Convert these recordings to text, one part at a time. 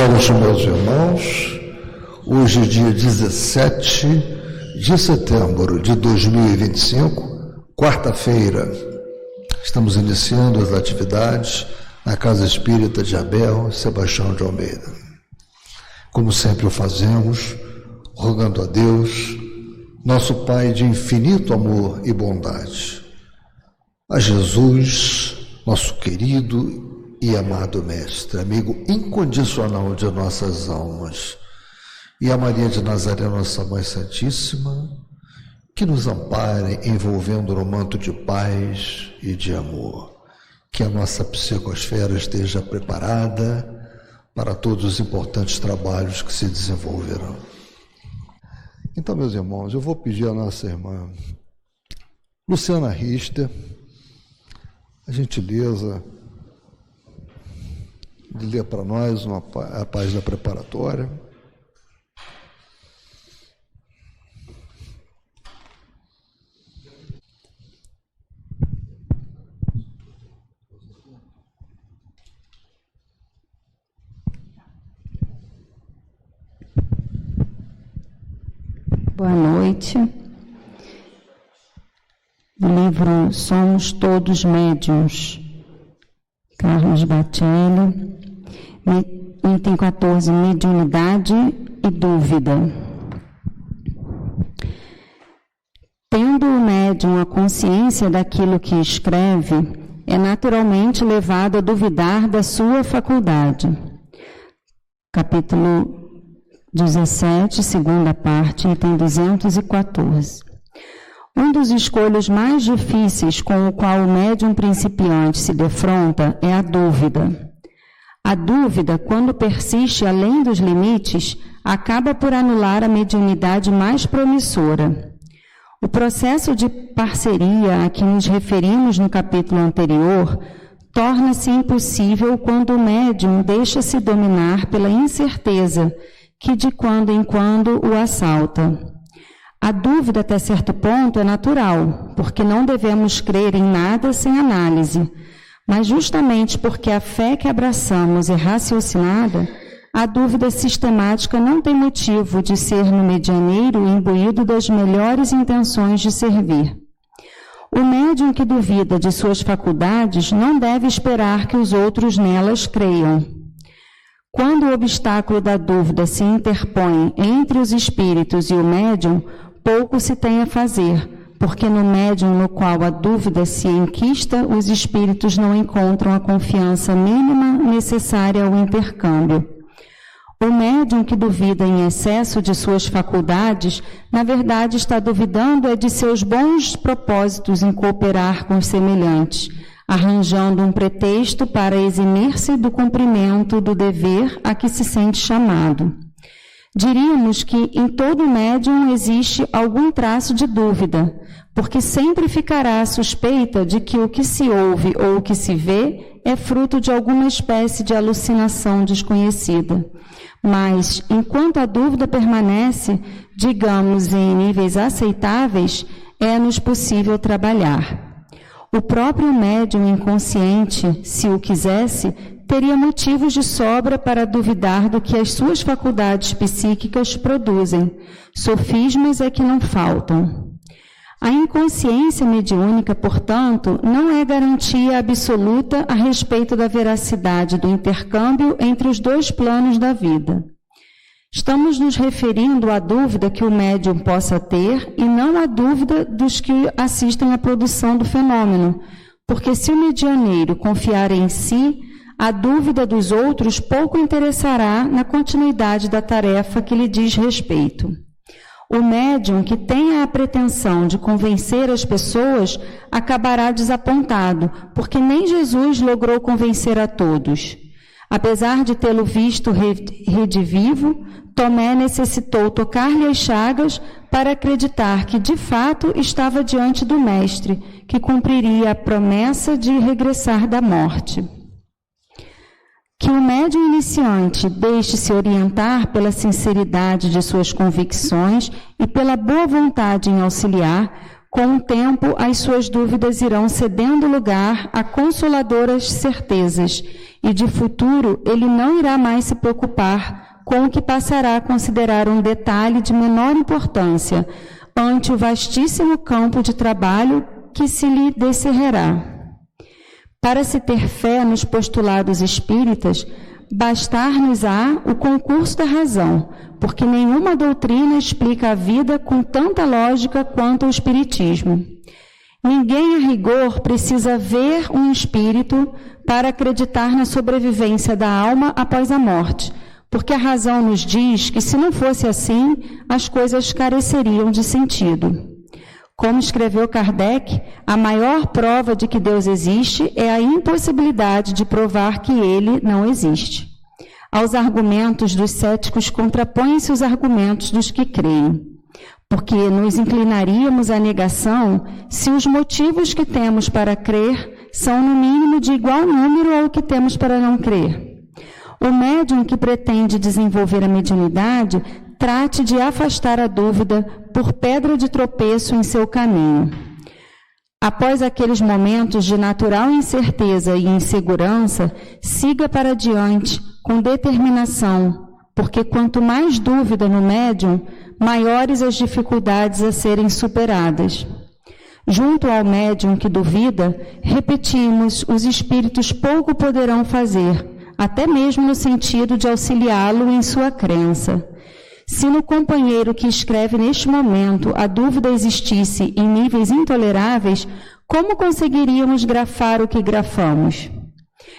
tarde, meus irmãos. Hoje é dia 17 de setembro de 2025, quarta-feira. Estamos iniciando as atividades na Casa Espírita de Abel Sebastião de Almeida. Como sempre o fazemos, rogando a Deus, nosso Pai de infinito amor e bondade, a Jesus, nosso querido e amado Mestre, amigo incondicional de nossas almas, e a Maria de Nazaré, nossa Mãe Santíssima, que nos ampare envolvendo no manto de paz e de amor. Que a nossa psicosfera esteja preparada para todos os importantes trabalhos que se desenvolverão. Então, meus irmãos, eu vou pedir à nossa irmã Luciana Richter a gentileza de ler para nós a página preparatória. Boa noite. O livro Somos Todos Médiuns, Carlos Batelli, item 14, mediunidade e dúvida. Tendo o médium a consciência daquilo que escreve, é naturalmente levado a duvidar da sua faculdade. Capítulo 17, segunda parte, item 214. Um dos escolhos mais difíceis com o qual o médium principiante se defronta é a dúvida. A dúvida, quando persiste além dos limites, acaba por anular a mediunidade mais promissora. O processo de parceria a que nos referimos no capítulo anterior torna-se impossível quando o médium deixa-se dominar pela incerteza que de quando em quando o assalta. A dúvida até certo ponto é natural, porque não devemos crer em nada sem análise. Mas justamente porque a fé que abraçamos é raciocinada, a dúvida sistemática não tem motivo de ser no medianeiro imbuído das melhores intenções de servir. O médium que duvida de suas faculdades não deve esperar que os outros nelas creiam. Quando o obstáculo da dúvida se interpõe entre os espíritos e o médium, pouco se tem a fazer, porque no médium no qual a dúvida se enquista, os espíritos não encontram a confiança mínima necessária ao intercâmbio. O médium que duvida em excesso de suas faculdades, na verdade está duvidando de seus bons propósitos em cooperar com os semelhantes, arranjando um pretexto para eximir-se do cumprimento do dever a que se sente chamado. Diríamos que em todo médium existe algum traço de dúvida, porque sempre ficará a suspeita de que o que se ouve ou o que se vê é fruto de alguma espécie de alucinação desconhecida. Mas, enquanto a dúvida permanece, digamos, em níveis aceitáveis, é-nos possível trabalhar. O próprio médium inconsciente, se o quisesse, teria motivos de sobra para duvidar do que as suas faculdades psíquicas produzem. Sofismas é que não faltam. A inconsciência mediúnica, portanto, não é garantia absoluta a respeito da veracidade do intercâmbio entre os dois planos da vida. Estamos nos referindo à dúvida que o médium possa ter e não à dúvida dos que assistem à produção do fenômeno, porque se o medianeiro confiar em si, a dúvida dos outros pouco interessará na continuidade da tarefa que lhe diz respeito. O médium que tenha a pretensão de convencer as pessoas acabará desapontado, porque nem Jesus logrou convencer a todos. Apesar de tê-lo visto redivivo, Tomé necessitou tocar-lhe as chagas para acreditar que, de fato, estava diante do Mestre, que cumpriria a promessa de regressar da morte. Que o médium iniciante deixe-se orientar pela sinceridade de suas convicções e pela boa vontade em auxiliar, Com o tempo, as suas dúvidas irão cedendo lugar a consoladoras certezas, e de futuro ele não irá mais se preocupar com o que passará a considerar um detalhe de menor importância, ante o vastíssimo campo de trabalho que se lhe descerrará. Para se ter fé nos postulados espíritas, bastar-nos-á o concurso da razão, porque nenhuma doutrina explica a vida com tanta lógica quanto o Espiritismo. Ninguém, a rigor, precisa ver um espírito para acreditar na sobrevivência da alma após a morte, porque a razão nos diz que, se não fosse assim, as coisas careceriam de sentido. Como escreveu Kardec, a maior prova de que Deus existe é a impossibilidade de provar que ele não existe. Aos argumentos dos céticos contrapõem-se os argumentos dos que creem, porque nos inclinaríamos à negação se os motivos que temos para crer são no mínimo de igual número ao que temos para não crer. O médium que pretende desenvolver a mediunidade trate de afastar a dúvida por pedra de tropeço em seu caminho. Após aqueles momentos de natural incerteza e insegurança, siga para diante com determinação, porque quanto mais dúvida no médium, maiores as dificuldades a serem superadas. Junto ao médium que duvida, repetimos, os espíritos pouco poderão fazer, até mesmo no sentido de auxiliá-lo em sua crença. Se no companheiro que escreve neste momento a dúvida existisse em níveis intoleráveis, como conseguiríamos grafar o que grafamos?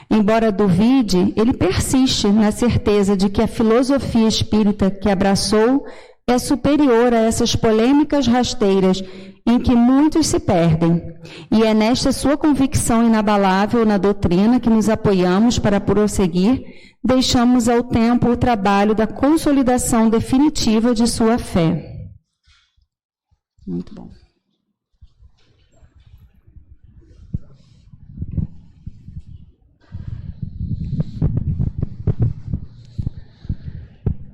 Embora duvide, ele persiste na certeza de que a filosofia espírita que abraçou é superior a essas polêmicas rasteiras em que muitos se perdem. E é nesta sua convicção inabalável na doutrina que nos apoiamos para prosseguir, deixamos ao tempo o trabalho da consolidação definitiva de sua fé. Muito bom.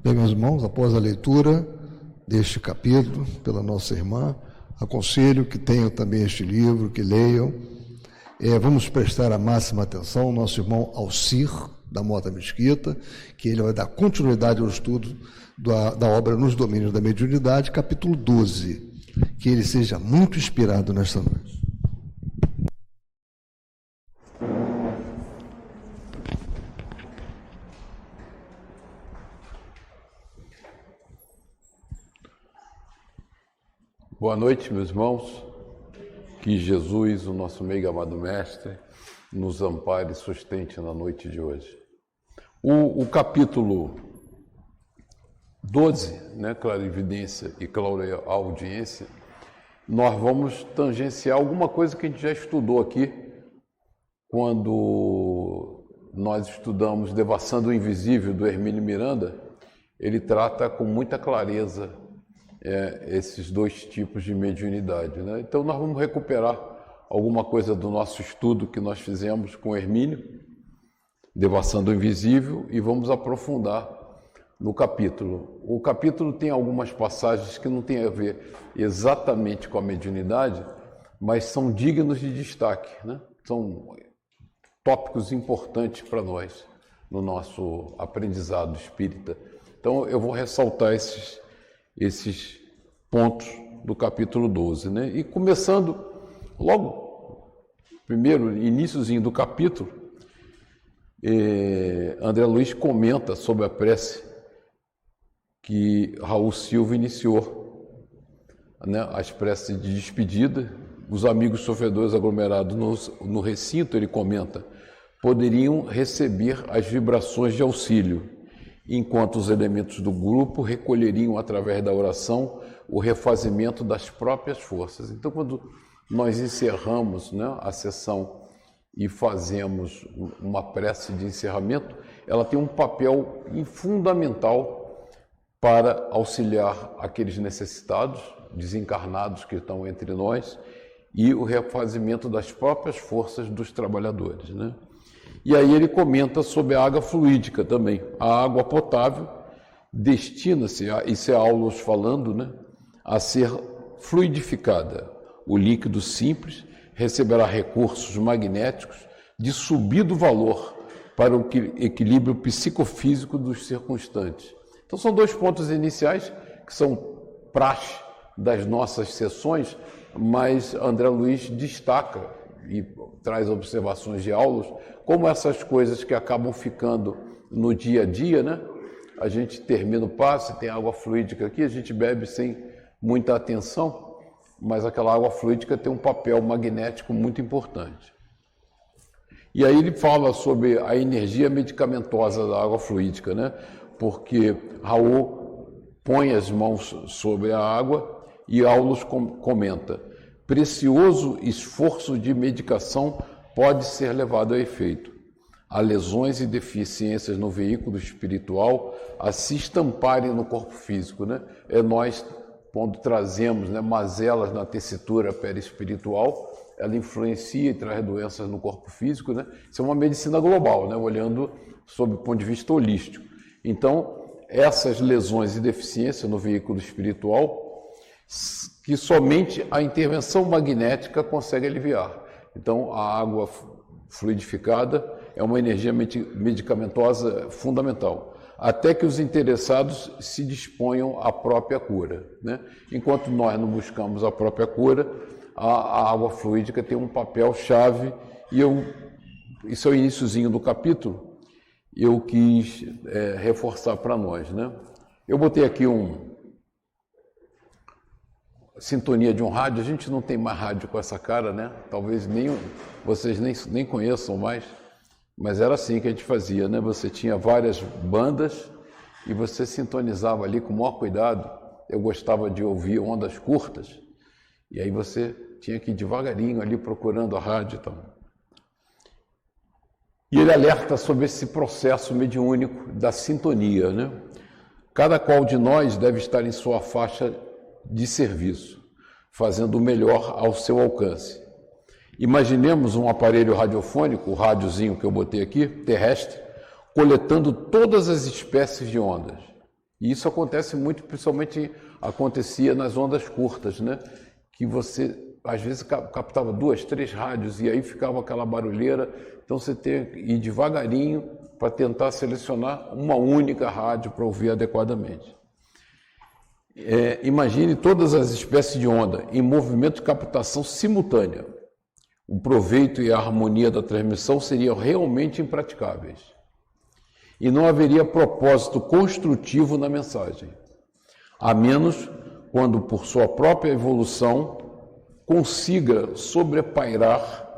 Bem, meus irmãos, após a leitura deste capítulo pela nossa irmã, aconselho que tenham também este livro, que leiam. Vamos prestar a máxima atenção ao nosso irmão Alcir, da Mota Mesquita, que ele vai dar continuidade ao estudo da obra Nos Domínios da Mediunidade, capítulo 12. Que ele seja muito inspirado nesta noite. Boa noite, meus irmãos. Que Jesus, o nosso meigo amado Mestre, nos ampare e sustente na noite de hoje. O capítulo 12, né, clarividência e clareaudiência, nós vamos tangenciar alguma coisa que a gente já estudou aqui, quando nós estudamos Devassando o Invisível, do Hermínio Miranda. Ele trata com muita clareza esses dois tipos de mediunidade, né? Então nós vamos recuperar alguma coisa do nosso estudo que nós fizemos com Hermínio, Devassando o Invisível, e vamos aprofundar no capítulo. O capítulo tem algumas passagens que não têm a ver exatamente com a mediunidade, mas são dignos de destaque, né? São tópicos importantes para nós no nosso aprendizado espírita. Então eu vou ressaltar esses pontos do capítulo 12, né? E começando logo, primeiro, iniciozinho do capítulo, André Luiz comenta sobre a prece que Raul Silva iniciou, né? As preces de despedida. Os amigos sofredores aglomerados no recinto, ele comenta, poderiam receber as vibrações de auxílio, enquanto os elementos do grupo recolheriam, através da oração, o refazimento das próprias forças. Então, quando nós encerramos, né, a sessão e fazemos uma prece de encerramento, ela tem um papel fundamental para auxiliar aqueles necessitados, desencarnados que estão entre nós, e o refazimento das próprias forças dos trabalhadores, né? E aí ele comenta sobre a água fluídica também. A água potável destina-se, isso é Aulus falando, né, a ser fluidificada. o líquido simples receberá recursos magnéticos de subido valor para o equilíbrio psicofísico dos circunstantes. Então são dois pontos iniciais que são praxe das nossas sessões, mas André Luiz destaca e traz observações de Aulus, como essas coisas que acabam ficando no dia a dia, né? A gente termina o passe, tem água fluídica aqui, a gente bebe sem muita atenção, mas aquela água fluídica tem um papel magnético muito importante. E aí ele fala sobre a energia medicamentosa da água fluídica, né? Porque Raul põe as mãos sobre a água e Aulus comenta: precioso esforço de medicação pode ser levado a efeito. Há lesões e deficiências no veículo espiritual a se estamparem no corpo físico, né? É nós, quando trazemos, né, mazelas na tessitura perispiritual, ela influencia e traz doenças no corpo físico, né? Isso é uma medicina global, né? Olhando sob o ponto de vista holístico. Então, essas lesões e deficiências no veículo espiritual, que somente a intervenção magnética consegue aliviar. Então, a água fluidificada é uma energia medicamentosa fundamental, até que os interessados se disponham à própria cura, né? Enquanto nós não buscamos a própria cura, a água fluídica tem um papel chave, e isso é o iniciozinho do capítulo, eu quis reforçar para nós, né? Eu botei aqui sintonia de um rádio. A gente não tem mais rádio com essa cara, né? Talvez vocês nem conheçam mais, mas era assim que a gente fazia, né? Você tinha várias bandas e você sintonizava ali com o maior cuidado. Eu gostava de ouvir ondas curtas, e aí você tinha que ir devagarinho ali procurando a rádio e tal. E ele alerta sobre esse processo mediúnico da sintonia, né? Cada qual de nós deve estar em sua faixa de serviço, fazendo o melhor ao seu alcance. Imaginemos um aparelho radiofônico, o rádiozinho que eu botei aqui, terrestre, coletando todas as espécies de ondas. E isso acontece muito, principalmente acontecia nas ondas curtas, né? Que você às vezes captava 2, 3 rádios e aí ficava aquela barulheira. Então você tem que ir devagarinho para tentar selecionar uma única rádio para ouvir adequadamente. Imagine todas as espécies de onda em movimento de captação simultânea. O proveito e a harmonia da transmissão seriam realmente impraticáveis. E não haveria propósito construtivo na mensagem, a menos quando, por sua própria evolução, consiga sobrepairar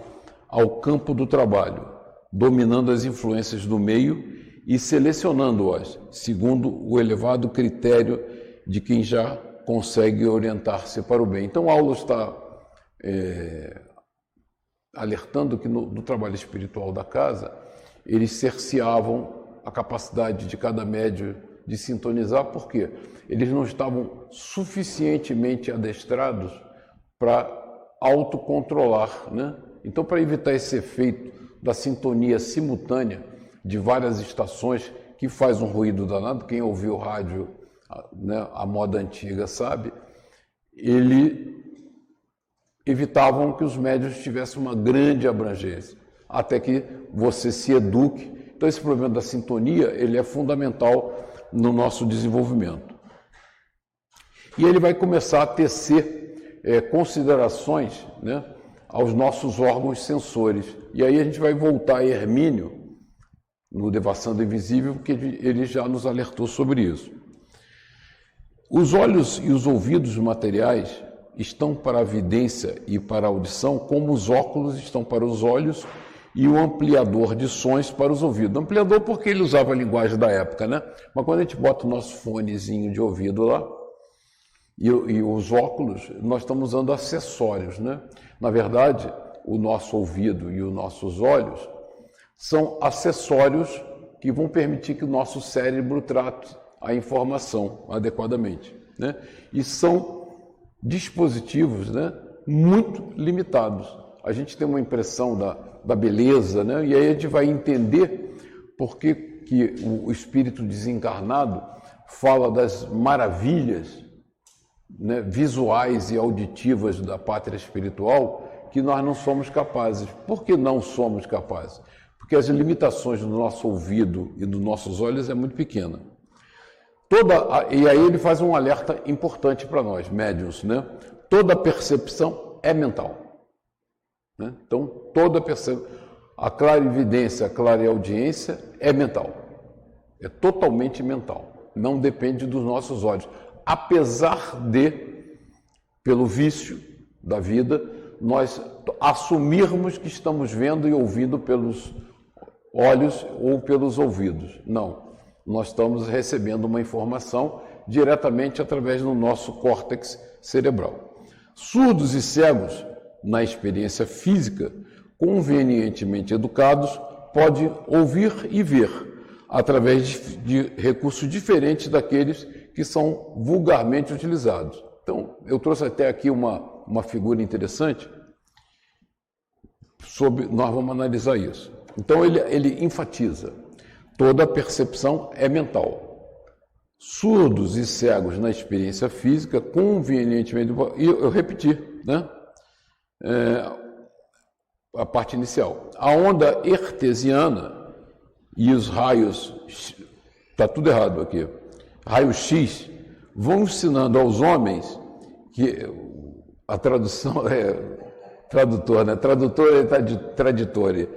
ao campo do trabalho, dominando as influências do meio e selecionando-as, segundo o elevado critério de quem já consegue orientar-se para o bem. Então, Aulus está alertando que no trabalho espiritual da casa, eles cerceavam a capacidade de cada médium de sintonizar, porque eles não estavam suficientemente adestrados para autocontrolar, né? Então, para evitar esse efeito da sintonia simultânea de várias estações, que faz um ruído danado, quem ouviu o rádio, né, a moda antiga sabe, evitavam que os médiuns tivessem uma grande abrangência, até que você se eduque. Então, esse problema da sintonia, ele é fundamental no nosso desenvolvimento. E ele vai começar a tecer considerações, né, aos nossos órgãos sensores. E aí a gente vai voltar a Hermínio, no Devassando Invisível, porque ele já nos alertou sobre isso. Os olhos e os ouvidos materiais estão para a vidência e para a audição, como os óculos estão para os olhos e o ampliador de sons para os ouvidos. Ampliador porque ele usava a linguagem da época, né? Mas quando a gente bota o nosso fonezinho de ouvido lá, e os óculos, nós estamos usando acessórios, né? Na verdade, o nosso ouvido e os nossos olhos são acessórios que vão permitir que o nosso cérebro trate a informação adequadamente, né? E são dispositivos, né, muito limitados. A gente tem uma impressão da beleza, né? E aí a gente vai entender por que o espírito desencarnado fala das maravilhas né, visuais e auditivas da pátria espiritual que nós não somos capazes. Por que não somos capazes? Porque as limitações do nosso ouvido e dos nossos olhos é muito pequena. E aí ele faz um alerta importante para nós, médiuns, né? Toda percepção é mental. Né? Então, toda percepção, a clarividência, a clareaudiência é mental. É totalmente mental. Não depende dos nossos olhos. Apesar de, pelo vício da vida, nós assumirmos que estamos vendo e ouvindo pelos olhos ou pelos ouvidos. Não. Nós estamos recebendo uma informação diretamente através do nosso córtex cerebral. Surdos e cegos, na experiência física, convenientemente educados, podem ouvir e ver através de recursos diferentes daqueles que são vulgarmente utilizados. Então, eu trouxe até aqui uma figura interessante nós vamos analisar isso. Então, ele enfatiza. Toda percepção é mental. Surdos e cegos na experiência física, convenientemente... E eu repeti, né? A parte inicial. A onda artesiana e os raios... Está tudo errado aqui. Raios X vão ensinando aos homens que... A tradução é... Tradutor, né? Tradutor é traditore.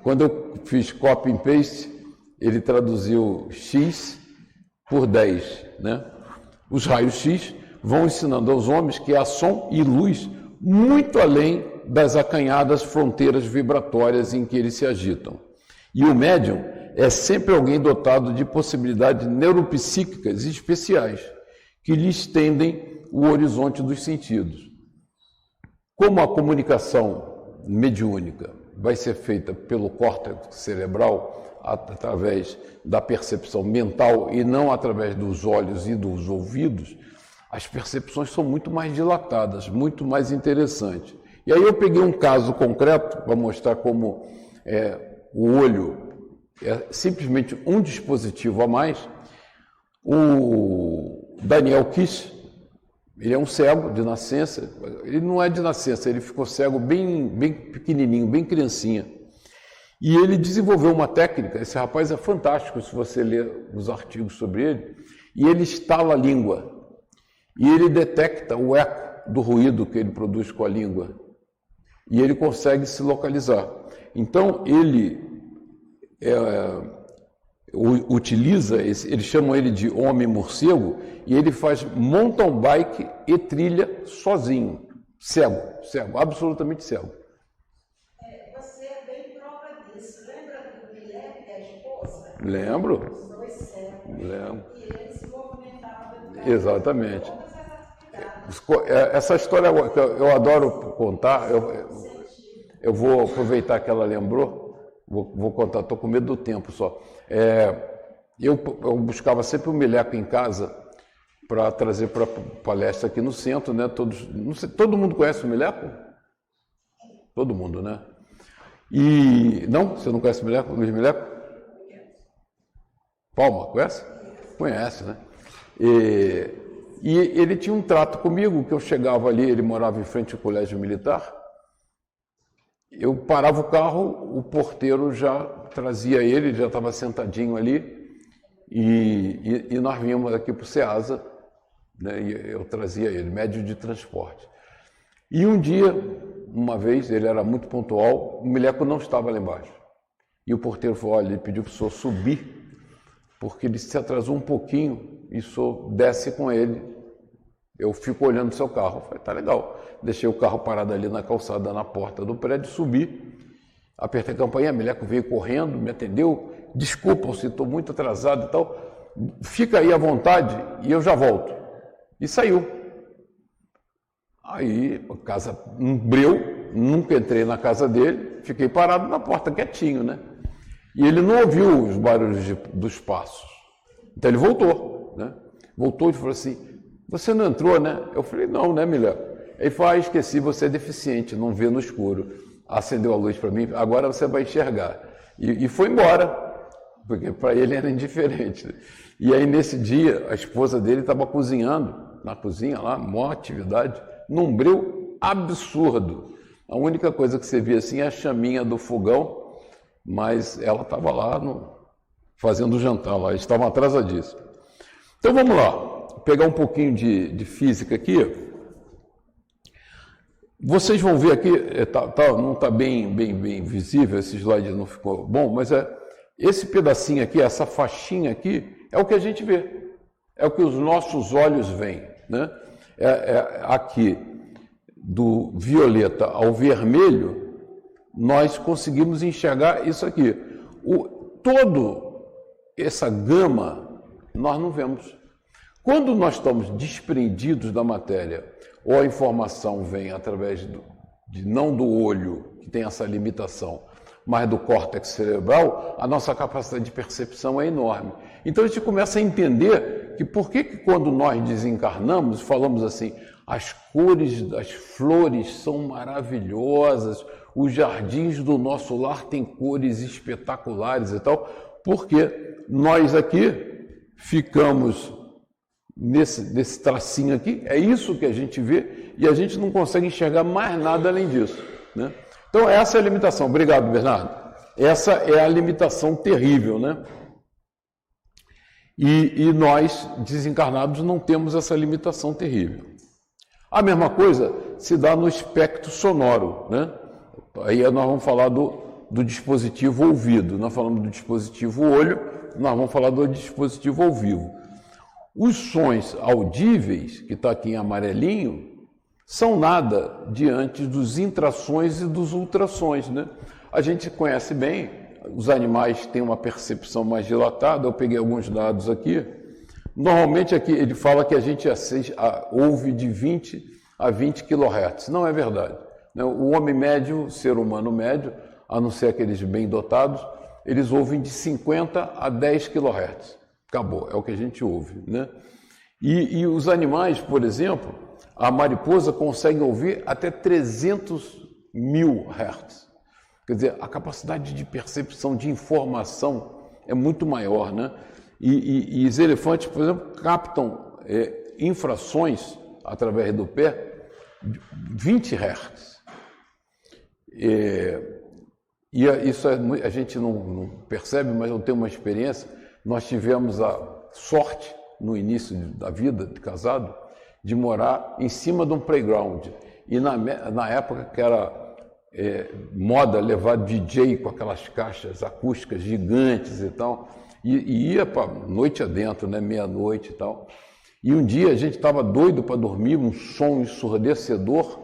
Quando eu fiz copy and paste... Ele traduziu X por 10, né? Os raios X vão ensinando aos homens que há som e luz muito além das acanhadas fronteiras vibratórias em que eles se agitam. E o médium é sempre alguém dotado de possibilidades neuropsíquicas especiais que lhe estendem o horizonte dos sentidos. Como a comunicação mediúnica vai ser feita pelo córtex cerebral, através da percepção mental e não através dos olhos e dos ouvidos, as percepções são muito mais dilatadas, muito mais interessantes. E aí eu peguei um caso concreto para mostrar como o olho é simplesmente um dispositivo a mais. O Daniel Kish, ele é um cego de nascença, ele não é de nascença, ele ficou cego bem pequenininho, bem criancinha. E ele desenvolveu uma técnica, esse rapaz é fantástico se você ler os artigos sobre ele, e ele estala a língua, e ele detecta o eco do ruído que ele produz com a língua, e ele consegue se localizar. Então, ele utiliza, eles chamam ele de homem morcego, e ele faz mountain bike e trilha sozinho, cego, absolutamente cego. Lembro. Os dois cegos. Lembro. E ele se movimentava. Exatamente. Essa história eu adoro contar. Eu vou aproveitar que ela lembrou. Vou contar. Estou com medo do tempo só. Eu buscava sempre um meleco em casa para trazer para palestra aqui no centro, né? Todo mundo conhece o meleco? Todo mundo, né? E não? Você não conhece o meleco? Luiz Meleco? Palma, conhece? Conhece, né? E ele tinha um trato comigo, que eu chegava ali, ele morava em frente ao colégio militar, eu parava o carro, o porteiro já trazia ele já estava sentadinho ali, e nós vínhamos aqui para o Ceasa, né? E eu trazia ele, médio de transporte. E um dia, uma vez, ele era muito pontual, o meleco não estava lá embaixo. E o porteiro falou, olha, ele pediu para o senhor subir, porque ele se atrasou um pouquinho e o senhor desce com ele, eu fico olhando o seu carro. Eu falei, tá legal. Deixei o carro parado ali na calçada, na porta do prédio, subi, apertei a campainha, o meleco veio correndo, me atendeu, desculpa, se estou muito atrasado e tal, fica aí à vontade e eu já volto. E saiu. Aí, a casa, um breu, nunca entrei na casa dele, fiquei parado na porta quietinho, né? E ele não ouviu os barulhos dos passos. Então ele voltou, né? Voltou e falou assim, você não entrou, né? Eu falei, não, né, meleco? Ele falou, esqueci, você é deficiente, não vê no escuro. Acendeu a luz para mim, agora você vai enxergar. E foi embora, porque para ele era indiferente. E aí, nesse dia, a esposa dele estava cozinhando, na cozinha lá, maior atividade, num breu absurdo. A única coisa que você via assim é a chaminha do fogão, mas ela estava lá fazendo o jantar lá, eles estavam atrasadíssimos. Então vamos lá, pegar um pouquinho de física aqui. Vocês vão ver aqui, não está bem visível, esse slide não ficou bom, mas esse pedacinho aqui, essa faixinha aqui, é o que a gente vê, é o que os nossos olhos veem, né? Aqui, do violeta ao vermelho, nós conseguimos enxergar isso aqui. Todo essa gama nós não vemos. Quando nós estamos desprendidos da matéria, ou a informação vem através não do olho, que tem essa limitação, mas do córtex cerebral, a nossa capacidade de percepção é enorme. Então a gente começa a entender que por que quando nós desencarnamos, falamos assim, as cores das flores são maravilhosas, os jardins do nosso lar têm cores espetaculares e tal, porque nós aqui ficamos nesse tracinho aqui, é isso que a gente vê e a gente não consegue enxergar mais nada além disso, né? Então essa é a limitação. Obrigado, Bernardo. Essa é a limitação terrível, né? E nós, desencarnados, não temos essa limitação terrível. A mesma coisa se dá no espectro sonoro, né? Aí nós vamos falar do dispositivo ouvido, nós falamos do dispositivo olho, nós vamos falar do dispositivo ao vivo. Os sons audíveis, que está aqui em amarelinho, são nada diante dos intrassons e dos ultrassons, né? A gente conhece bem, os animais têm uma percepção mais dilatada, eu peguei alguns dados aqui. Normalmente aqui ele fala que a gente ouve de 20 a 20 kHz. Não é verdade. O homem médio, o ser humano médio, a não ser aqueles bem dotados, eles ouvem de 50 a 10 kHz. Acabou, é o que a gente ouve, né? E os animais, por exemplo, a mariposa consegue ouvir até 300.000 Hz. Quer dizer, a capacidade de percepção de informação é muito maior, né? E os elefantes, por exemplo, captam infrações através do pé de 20 Hz. Isso a gente não percebe, mas eu tenho uma experiência. Nós tivemos a sorte, no início da vida de casado, de morar em cima de um playground. E na época que era moda levar DJ com aquelas caixas acústicas gigantes e tal, e ia para noite adentro, né, meia-noite e tal. E um dia a gente estava doido para dormir, um som ensurdecedor,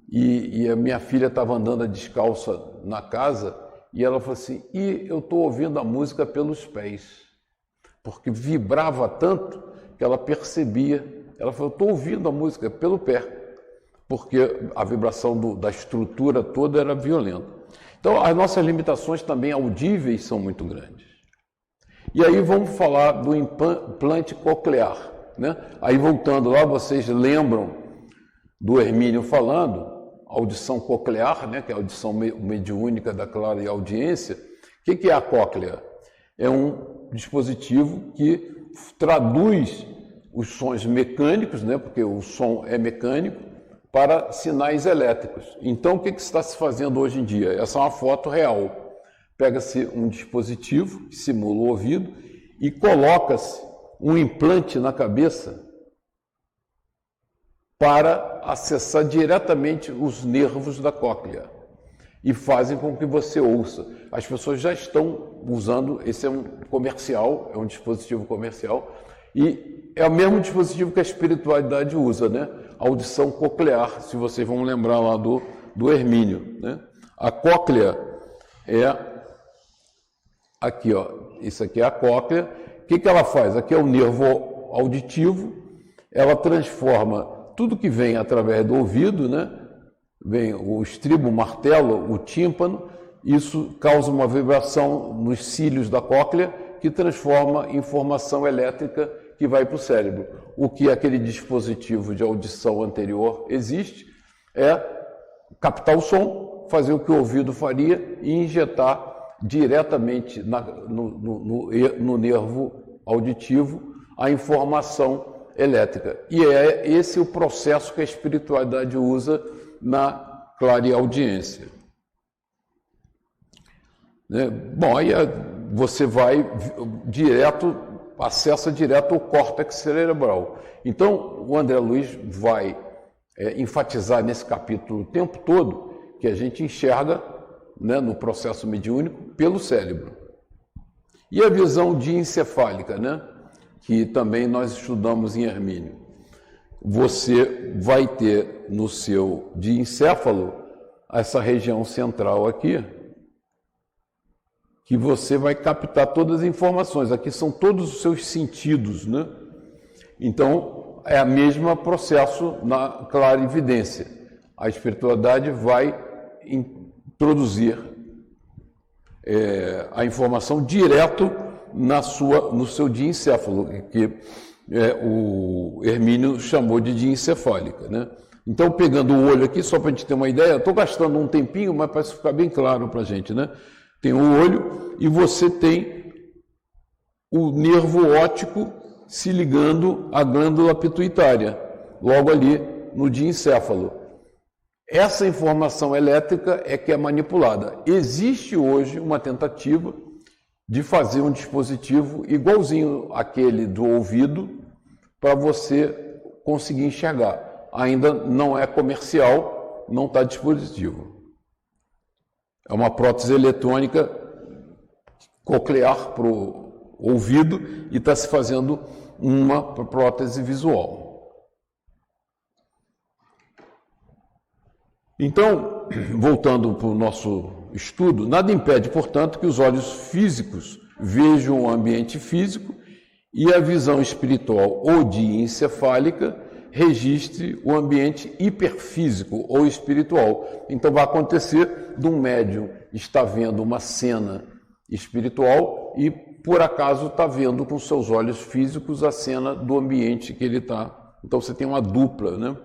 e a minha filha estava andando descalça na casa, e ela falou assim, eu estou ouvindo a música pelos pés, porque vibrava tanto que ela percebia. Ela falou, eu estou ouvindo a música pelo pé, porque a vibração da estrutura toda era violenta. Então, as nossas limitações também audíveis são muito grandes. E aí vamos falar do implante coclear, né? Aí voltando lá, vocês lembram do Hermínio falando, audição coclear, né? Que é a audição mediúnica da clareaudiência. O que é a cóclea? É um dispositivo que traduz os sons mecânicos, né? Porque o som é mecânico, para sinais elétricos. Então, o que está se fazendo hoje em dia? Essa é uma foto real. Pega-se um dispositivo que simula o ouvido e coloca-se um implante na cabeça para acessar diretamente os nervos da cóclea e fazem com que você ouça. As pessoas já estão usando, esse é um comercial, é um dispositivo comercial, e é o mesmo dispositivo que a espiritualidade usa, né? A audição coclear, se vocês vão lembrar lá do Hermínio, né? A cóclea é aqui, ó. Isso aqui é a cóclea. O que ela faz? Aqui é o nervo auditivo. Ela transforma tudo que vem através do ouvido, né? Vem o estribo, o martelo, o tímpano. Isso causa uma vibração nos cílios da cóclea que transforma informação elétrica que vai para o cérebro. O que aquele dispositivo de audição anterior existe é captar o som, fazer o que o ouvido faria e injetar diretamente no nervo auditivo a informação elétrica. E é esse o processo que a espiritualidade usa na clareaudiência. Né? Bom, aí você vai acessa direto o córtex cerebral. Então, o André Luiz vai enfatizar nesse capítulo o tempo todo que a gente enxerga, né, no processo mediúnico pelo cérebro. E a visão diencefálica, né, que também nós estudamos em Hermínio. Você vai ter no seu diencéfalo essa região central aqui, que você vai captar todas as informações. Aqui são todos os seus sentidos, né? Então, é o mesmo processo na clarividência. A espiritualidade vai introduzir a informação direto no seu diencéfalo, que o Hermínio chamou de diencefálica, né? Então, pegando o olho aqui, só para a gente ter uma ideia, estou gastando um tempinho, mas para ficar bem claro para a gente, né? Tem o olho e você tem o nervo óptico se ligando à glândula pituitária, logo ali no diencéfalo. Essa informação elétrica é que é manipulada. Existe hoje uma tentativa de fazer um dispositivo igualzinho àquele do ouvido para você conseguir enxergar. Ainda não é comercial, não está dispositivo. É uma prótese eletrônica coclear para o ouvido e está se fazendo uma prótese visual. Então, voltando para o nosso estudo, nada impede, portanto, que os olhos físicos vejam o ambiente físico e a visão espiritual ou diencefálica registre o ambiente hiperfísico ou espiritual. Então vai acontecer de um médium estar vendo uma cena espiritual e por acaso está vendo com seus olhos físicos a cena do ambiente que ele está. Então você tem uma dupla, né?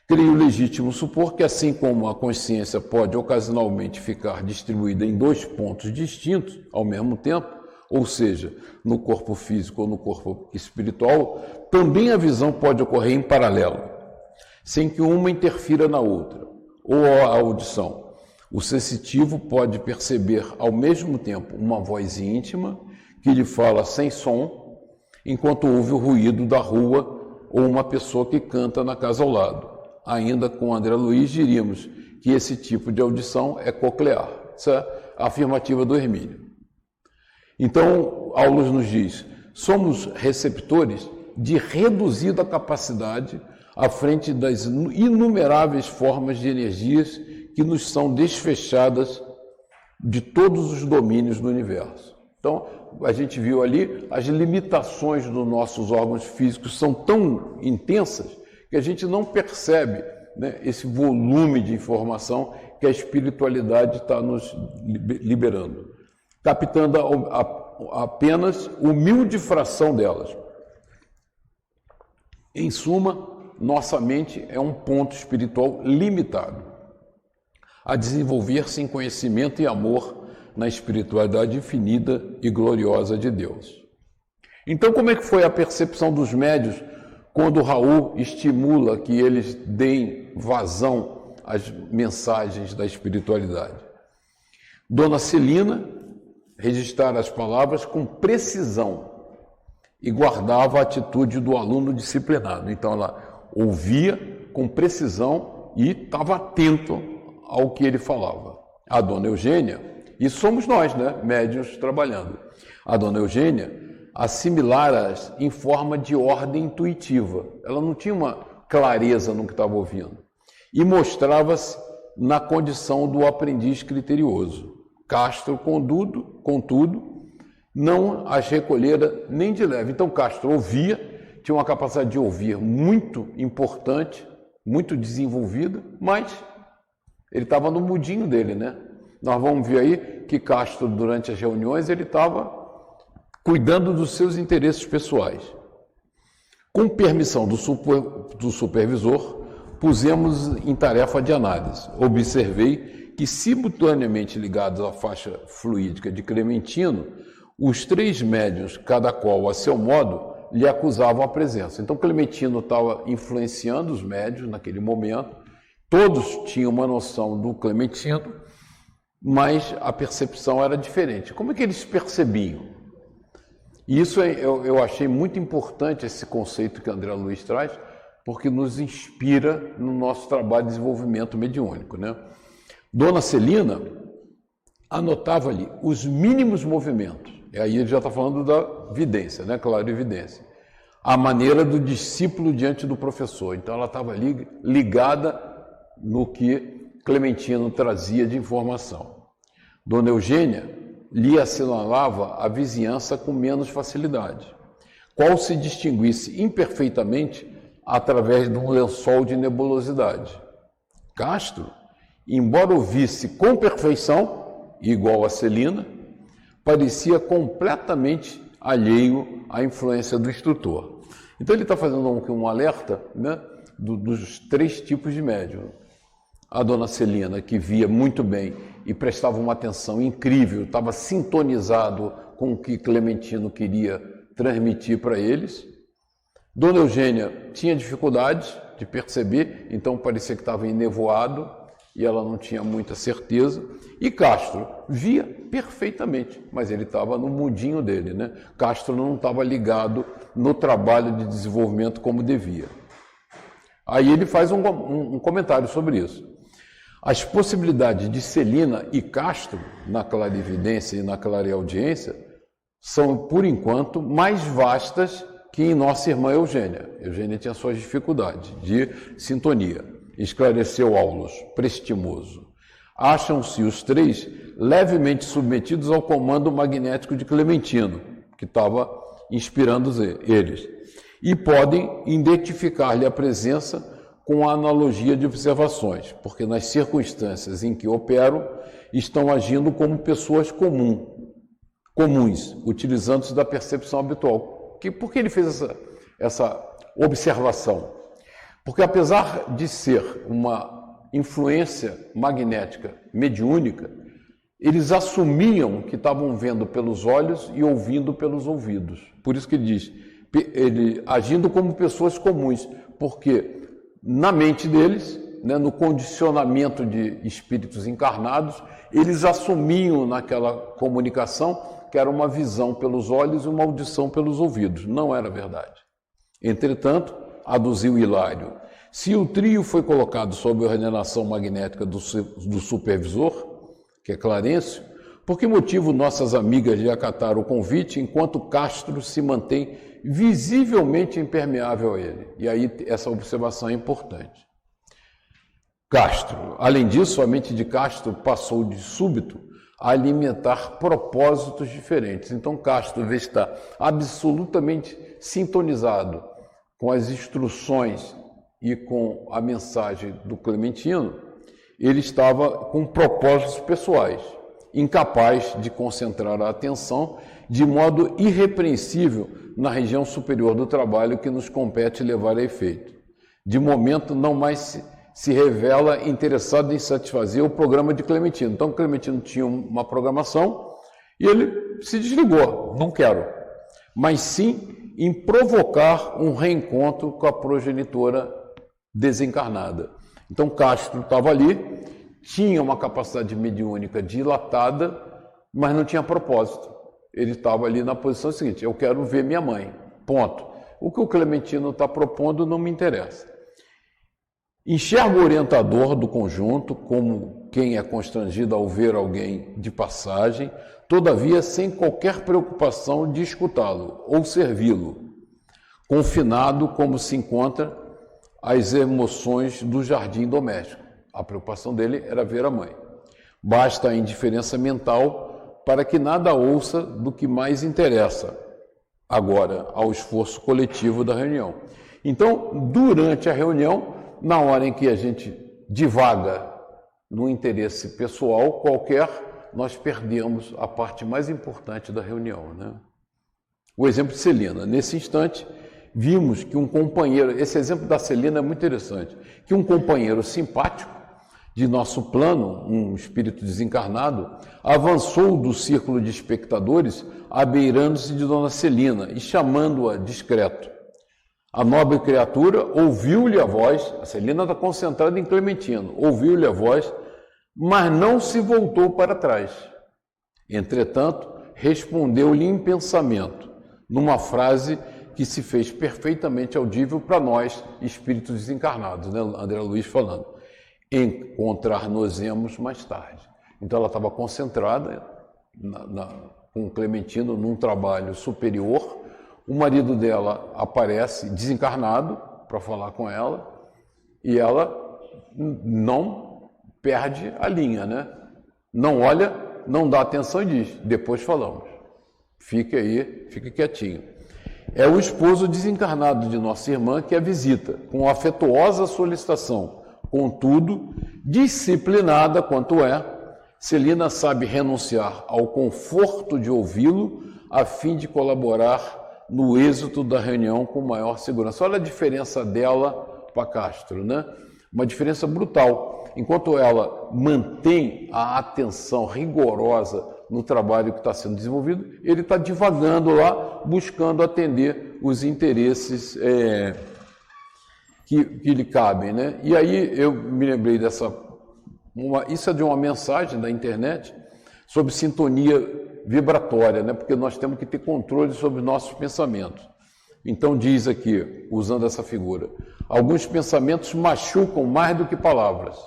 Creio legítimo supor que, assim como a consciência pode ocasionalmente ficar distribuída em dois pontos distintos ao mesmo tempo, ou seja, no corpo físico ou no corpo espiritual, também a visão pode ocorrer em paralelo, sem que uma interfira na outra, ou a audição. O sensitivo pode perceber ao mesmo tempo uma voz íntima que lhe fala sem som, enquanto ouve o ruído da rua ou uma pessoa que canta na casa ao lado. Ainda com André Luiz diríamos que esse tipo de audição é coclear. Essa é a afirmativa do Hermínio. Então, Aulus nos diz, somos receptores de reduzida capacidade à frente das inumeráveis formas de energias que nos são desfechadas de todos os domínios do universo. Então, a gente viu ali, as limitações dos nossos órgãos físicos são tão intensas que a gente não percebe, né, esse volume de informação que a espiritualidade está nos liberando, captando apenas humilde fração delas. Em suma, nossa mente é um ponto espiritual limitado a desenvolver-se em conhecimento e amor na espiritualidade infinita e gloriosa de Deus. Então, como é que foi a percepção dos médiuns quando Raul estimula que eles deem vazão às mensagens da espiritualidade? Dona Celina registrara as palavras com precisão e guardava a atitude do aluno disciplinado. Então ela ouvia com precisão e estava atento ao que ele falava. A Dona Eugênia, e somos nós, né, médiuns trabalhando, a Dona Eugênia assimilara-as em forma de ordem intuitiva. Ela não tinha uma clareza no que estava ouvindo. E mostrava-se na condição do aprendiz criterioso. Castro, contudo, não as recolhera nem de leve. Então Castro ouvia, tinha uma capacidade de ouvir muito importante, muito desenvolvida, mas ele estava no mudinho dele, né? Nós vamos ver aí que Castro, durante as reuniões, ele estava cuidando dos seus interesses pessoais. Com permissão do supervisor, pusemos em tarefa de análise. Observei que, simultaneamente ligados à faixa fluídica de Clementino, os três médiuns, cada qual a seu modo, lhe acusavam a presença. Então Clementino estava influenciando os médios naquele momento, todos tinham uma noção do Clementino, mas a percepção era diferente. Como é que eles percebiam? E isso eu achei muito importante, esse conceito que André Luiz traz, porque nos inspira no nosso trabalho de desenvolvimento mediúnico, né? Dona Celina anotava ali os mínimos movimentos. E aí ele já está falando da vidência, né? Clarividência. A maneira do discípulo diante do professor. Então ela estava ali ligada no que Clementino trazia de informação. Dona Eugênia lhe assinalava a vizinhança com menos facilidade, qual se distinguisse imperfeitamente através de um lençol de nebulosidade. Castro, embora o visse com perfeição, igual a Celina, parecia completamente alheio à influência do instrutor. Então ele está fazendo um alerta, né, dos 3 tipos de médium. A Dona Celina, que via muito bem e prestava uma atenção incrível, estava sintonizado com o que Clementino queria transmitir para eles. Dona Eugênia tinha dificuldade de perceber, então parecia que estava enevoado e ela não tinha muita certeza. E Castro via perfeitamente, mas ele estava no mundinho dele, né? Castro não estava ligado no trabalho de desenvolvimento como devia. Aí ele faz um comentário sobre isso. As possibilidades de Celina e Castro na clarividência e na clareaudiência são, por enquanto, mais vastas que em nossa irmã Eugênia. Eugênia tinha suas dificuldades de sintonia. Esclareceu Aulus, prestimoso. Acham-se os 3 levemente submetidos ao comando magnético de Clementino, que estava inspirando eles, e podem identificar-lhe a presença com a analogia de observações, porque nas circunstâncias em que operam, estão agindo como pessoas comuns, utilizando-se da percepção habitual. Por que ele fez essa observação? Porque apesar de ser uma influência magnética mediúnica, eles assumiam que estavam vendo pelos olhos e ouvindo pelos ouvidos. Por isso que ele diz, ele agindo como pessoas comuns, porque na mente deles, né, no condicionamento de espíritos encarnados, eles assumiam naquela comunicação que era uma visão pelos olhos e uma audição pelos ouvidos. Não era verdade. Entretanto, aduziu Hilário, se o trio foi colocado sob a ordenação magnética do supervisor, que é Clarencio, por que motivo nossas amigas lhe acataram o convite enquanto Castro se mantém visivelmente impermeável a ele? E aí essa observação é importante. Castro, além disso, a mente de Castro passou de súbito a alimentar propósitos diferentes. Então Castro, ao invés de estar absolutamente sintonizado com as instruções e com a mensagem do Clementino, ele estava com propósitos pessoais, incapaz de concentrar a atenção de modo irrepreensível na região superior do trabalho que nos compete levar a efeito. De momento, não mais se revela interessado em satisfazer o programa de Clementino. Então, Clementino tinha uma programação e ele se desligou, não quero. Mas sim em provocar um reencontro com a progenitora desencarnada. Então, Castro estava ali, tinha uma capacidade mediúnica dilatada, mas não tinha propósito. Ele estava ali na posição seguinte, eu quero ver minha mãe, ponto. O que o Clementino está propondo não me interessa. Enxerga o orientador do conjunto como quem é constrangido ao ver alguém de passagem, todavia sem qualquer preocupação de escutá-lo ou servi-lo, confinado como se encontra as emoções do jardim doméstico. A preocupação dele era ver a mãe. Basta a indiferença mental para que nada ouça do que mais interessa agora ao esforço coletivo da reunião. Então, durante a reunião, na hora em que a gente divaga no interesse pessoal qualquer, nós perdemos a parte mais importante da reunião, né? O exemplo de Celina. Nesse instante, vimos que um companheiro, esse exemplo da Celina é muito interessante, que um companheiro simpático de nosso plano, um espírito desencarnado, avançou do círculo de espectadores, abeirando-se de Dona Celina e chamando-a discreto. A nobre criatura ouviu-lhe a voz, a Celina está concentrada em Clementino, ouviu-lhe a voz, mas não se voltou para trás. Entretanto, respondeu-lhe em pensamento, numa frase que se fez perfeitamente audível para nós, espíritos desencarnados, né? André Luiz falando. Encontrar-nos-emos mais tarde. Então ela estava concentrada com Clementino num trabalho superior. O marido dela aparece desencarnado para falar com ela e ela não perde a linha, né? Não olha, não dá atenção e diz, depois falamos. Fique aí, fique quietinho. É o esposo desencarnado de nossa irmã que a visita, com afetuosa solicitação. Contudo, disciplinada quanto é, Celina sabe renunciar ao conforto de ouvi-lo a fim de colaborar no êxito da reunião com maior segurança. Olha a diferença dela para Castro, né? Uma diferença brutal. Enquanto ela mantém a atenção rigorosa no trabalho que está sendo desenvolvido, ele está divagando lá, buscando atender os interesses que lhe cabem, né? E aí eu me lembrei isso é de uma mensagem da internet sobre sintonia vibratória, né? Porque nós temos que ter controle sobre nossos pensamentos. Então diz aqui, usando essa figura, alguns pensamentos machucam mais do que palavras,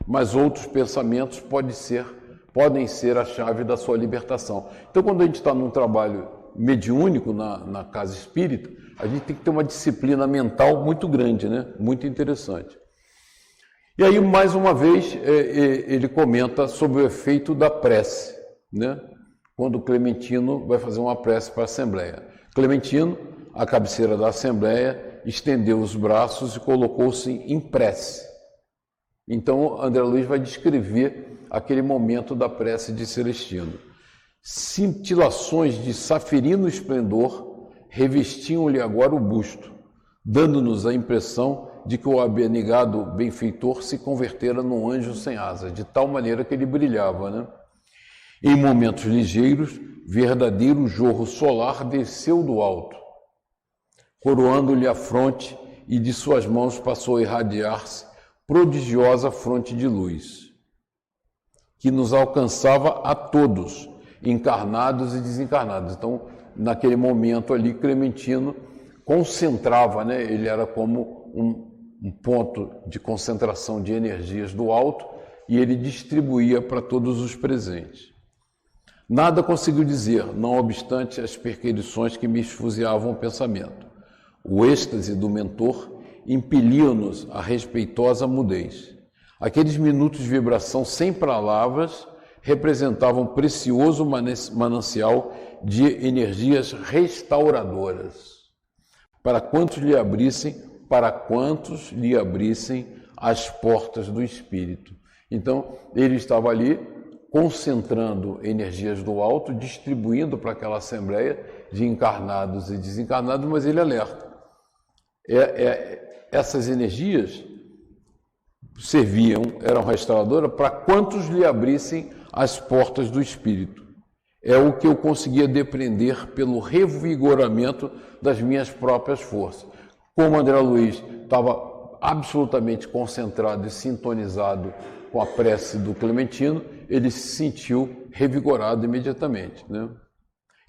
mas outros pensamentos podem ser a chave da sua libertação. Então quando a gente está num trabalho mediúnico na casa espírita, a gente tem que ter uma disciplina mental muito grande, né? Muito interessante. E aí, mais uma vez, ele comenta sobre o efeito da prece, né? Quando Clementino vai fazer uma prece para a Assembleia. Clementino, à cabeceira da Assembleia, estendeu os braços e colocou-se em prece. Então, André Luiz vai descrever aquele momento da prece de Celestino. Cintilações de safirino esplendor revestiam-lhe agora o busto, dando-nos a impressão de que o abnegado benfeitor se convertera num anjo sem asas, de tal maneira que ele brilhava, né? Em momentos ligeiros, verdadeiro jorro solar desceu do alto, coroando-lhe a fronte, e de suas mãos passou a irradiar-se prodigiosa fronte de luz, que nos alcançava a todos, encarnados e desencarnados. Então, naquele momento ali, Clementino concentrava, né? Ele era como um ponto de concentração de energias do alto e ele distribuía para todos os presentes. Nada conseguiu dizer, não obstante as perquisições que me esfuziavam o pensamento. O êxtase do mentor impelia-nos a respeitosa mudez. Aqueles minutos de vibração sem palavras representavam um precioso manancial de energias restauradoras para quantos lhe abrissem as portas do Espírito. Então, ele estava ali concentrando energias do alto, distribuindo para aquela assembleia de encarnados e desencarnados, mas ele alerta. Essas energias eram restauradoras para quantos lhe abrissem as portas do Espírito. É o que eu conseguia depreender pelo revigoramento das minhas próprias forças. Como André Luiz estava absolutamente concentrado e sintonizado com a prece do Clementino, ele se sentiu revigorado imediatamente, né?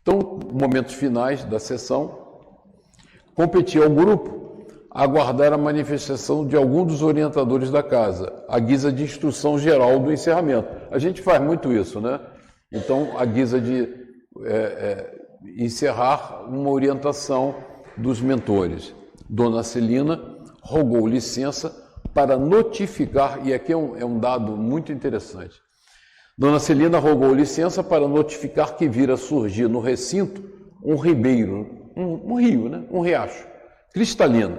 Então, momentos finais da sessão, competia ao grupo aguardar a manifestação de algum dos orientadores da casa, à guisa de instrução geral do encerramento. A gente faz muito isso, né? Então, à guisa de encerrar uma orientação dos mentores. Dona Celina rogou licença para notificar, e aqui é um dado muito interessante. Dona Celina rogou licença para notificar que vira surgir no recinto um ribeiro, um rio, né? Um riacho, cristalino,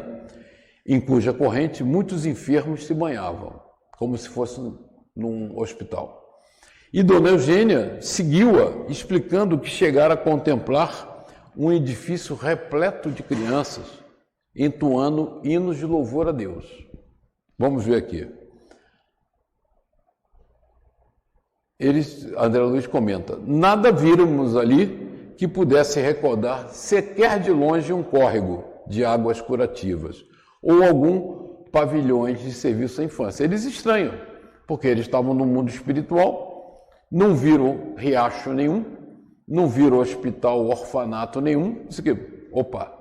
em cuja corrente muitos enfermos se banhavam, como se fosse num hospital. E Dona Eugênia seguiu-a, explicando que chegara a contemplar um edifício repleto de crianças, entoando hinos de louvor a Deus. Vamos ver aqui. André Luiz comenta, nada víramos ali que pudesse recordar sequer de longe um córrego de águas curativas ou algum pavilhões de serviço à infância. Eles estranham, porque eles estavam no mundo espiritual, não viram riacho nenhum, não viram hospital, orfanato nenhum. Isso aqui, opa,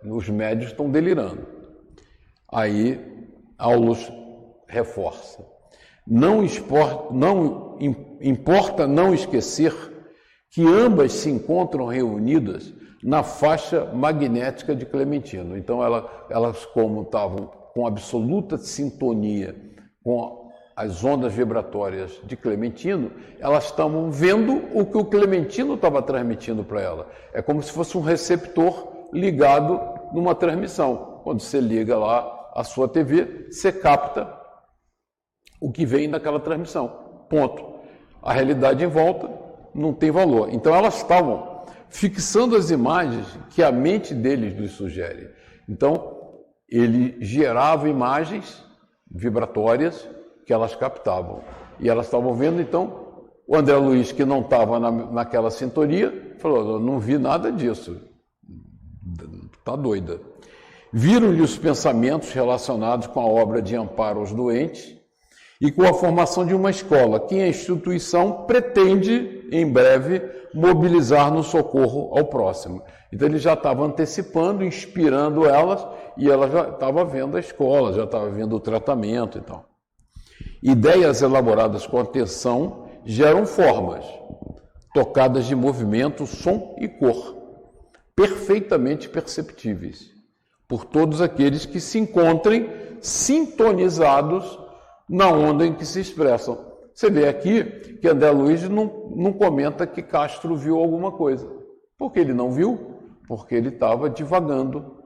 os médios estão delirando. Aí Aulus reforça. Não importa não esquecer que ambas se encontram reunidas na faixa magnética de Clementino. Então, elas como estavam com absoluta sintonia com as ondas vibratórias de Clementino, elas estavam vendo o que o Clementino estava transmitindo para ela. É como se fosse um receptor ligado numa transmissão. Quando você liga lá a sua TV, você capta o que vem daquela transmissão. Ponto. A realidade em volta não tem valor. Então elas estavam fixando as imagens que a mente deles lhes sugere. Então ele gerava imagens vibratórias que elas captavam. E elas estavam vendo, então, o André Luiz, que não estava naquela sintonia, falou, eu não vi nada disso. Está doida. Viram-lhe os pensamentos relacionados com a obra de amparo aos doentes e com a formação de uma escola que a instituição pretende, em breve, mobilizar no socorro ao próximo. Então ele já estava antecipando, inspirando elas, e ela já estava vendo a escola, já estava vendo o tratamento e tal. Ideias elaboradas com atenção geram formas, tocadas de movimento, som e cor, perfeitamente perceptíveis por todos aqueles que se encontrem sintonizados na onda em que se expressam. Você vê aqui que André Luiz não comenta que Castro viu alguma coisa. Por que ele não viu? Porque ele estava divagando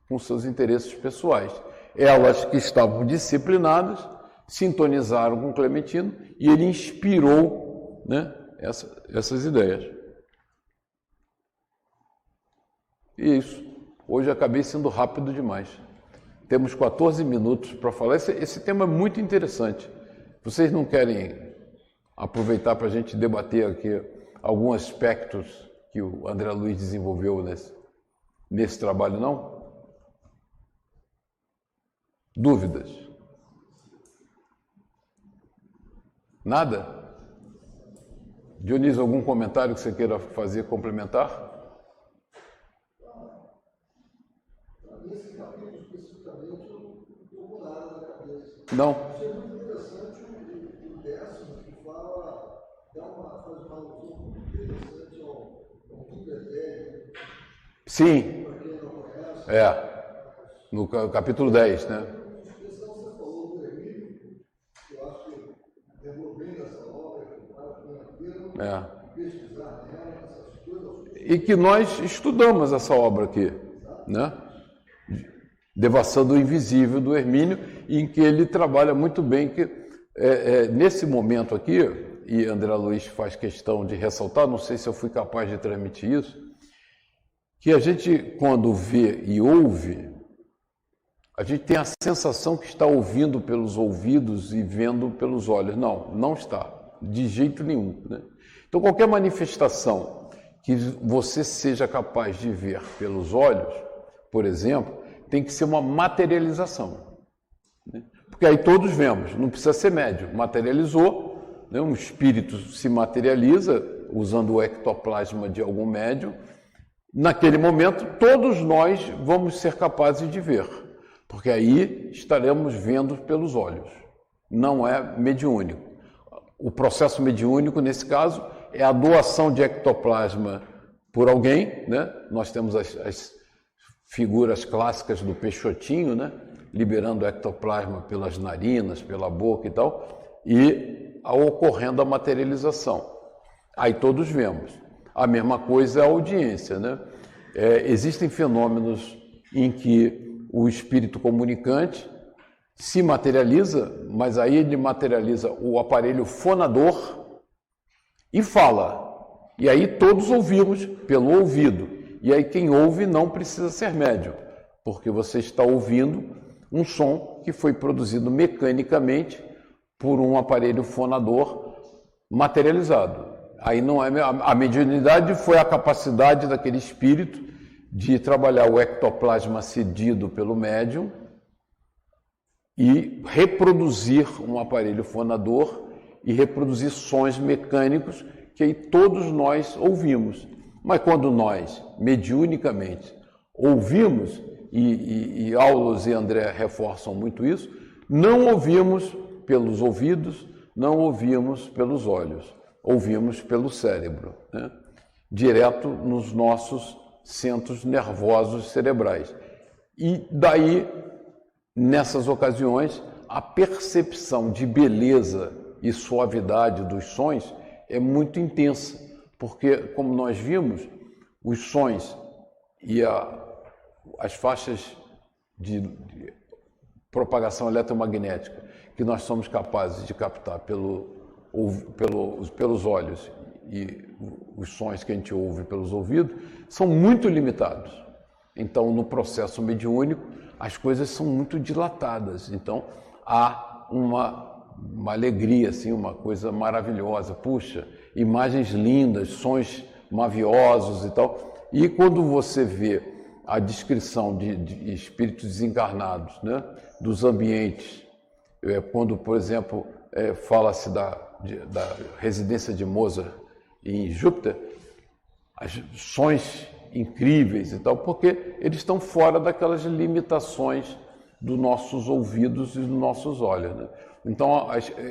com seus interesses pessoais. Elas que estavam disciplinadas sintonizaram com Clementino e ele inspirou, né, essas ideias. E isso. Hoje acabei sendo rápido demais. Temos 14 minutos para falar. Esse tema é muito interessante. Vocês não querem aproveitar para a gente debater aqui alguns aspectos que o André Luiz desenvolveu nesse trabalho, não? Dúvidas? Nada? Dionísio, algum comentário que você queira fazer, complementar? Nesse capítulo especificamente, eu não estou com nada na cabeça. Não. Achei muito interessante o 10º, que faz uma alusão muito interessante ao Kinderberg. Sim. Para quem não conhece. No capítulo 10, né? Você falou do Emílio, que eu acho que lembrou bem dessa obra, que vale a pena pesquisar nela, essas coisas. E que nós estudamos essa obra aqui, né? Devassando o Invisível, do Hermínio, em que ele trabalha muito bem, que nesse momento aqui, e André Luiz faz questão de ressaltar, não sei se eu fui capaz de transmitir isso, que a gente, quando vê e ouve, a gente tem a sensação que está ouvindo pelos ouvidos e vendo pelos olhos. Não, não está, de jeito nenhum, né? Então, qualquer manifestação que você seja capaz de ver pelos olhos, por exemplo, tem que ser uma materialização, né? Porque aí todos vemos, não precisa ser médium. Materializou, né? Um espírito se materializa usando o ectoplasma de algum médium. Naquele momento, todos nós vamos ser capazes de ver, porque aí estaremos vendo pelos olhos. Não é mediúnico. O processo mediúnico, nesse caso, é a doação de ectoplasma por alguém, né? Nós temos as figuras clássicas do Peixotinho, né? Liberando ectoplasma pelas narinas, pela boca e tal, e ocorrendo a materialização. Aí todos vemos. A mesma coisa é a audiência, né? Existem fenômenos em que o espírito comunicante se materializa, mas aí ele materializa o aparelho fonador e fala. E aí todos ouvimos pelo ouvido. E aí quem ouve não precisa ser médium, porque você está ouvindo um som que foi produzido mecanicamente por um aparelho fonador materializado. Aí não é a mediunidade foi a capacidade daquele espírito de trabalhar o ectoplasma cedido pelo médium e reproduzir um aparelho fonador e reproduzir sons mecânicos que aí todos nós ouvimos. Mas quando nós, mediunicamente, ouvimos, e Aulos e André reforçam muito isso, não ouvimos pelos ouvidos, não ouvimos pelos olhos, ouvimos pelo cérebro, né? Direto nos nossos centros nervosos cerebrais. E daí, nessas ocasiões, a percepção de beleza e suavidade dos sons é muito intensa, porque, como nós vimos, os sons e as faixas de propagação eletromagnética que nós somos capazes de captar pelos olhos e os sons que a gente ouve pelos ouvidos são muito limitados. Então, no processo mediúnico, as coisas são muito dilatadas. Então, há uma alegria, assim, uma coisa maravilhosa. Puxa, imagens lindas, sons maviosos e tal. E quando você vê a descrição de espíritos desencarnados, né, dos ambientes, quando, por exemplo, fala-se da residência de Mozart em Júpiter, sons incríveis e tal, porque eles estão fora daquelas limitações dos nossos ouvidos e dos nossos olhos, né? Então,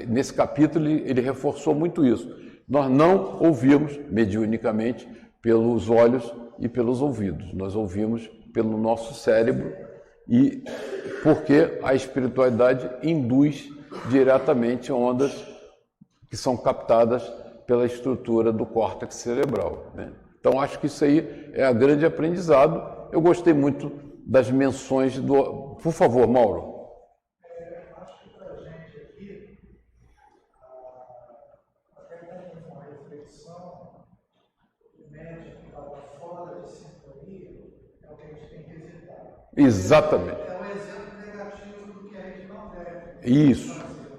nesse capítulo, ele reforçou muito isso. Nós não ouvimos mediunicamente pelos olhos e pelos ouvidos, nós ouvimos pelo nosso cérebro, e porque a espiritualidade induz diretamente ondas que são captadas pela estrutura do córtex cerebral, né? Então, acho que isso aí é a grande aprendizado. Eu gostei muito das menções do... Por favor, Mauro. Acho que para a gente aqui, até como uma reflexão, o médico que estava fora de sintonia é o que a gente tem que evitar. Exatamente. É um exemplo negativo do que a gente não deve.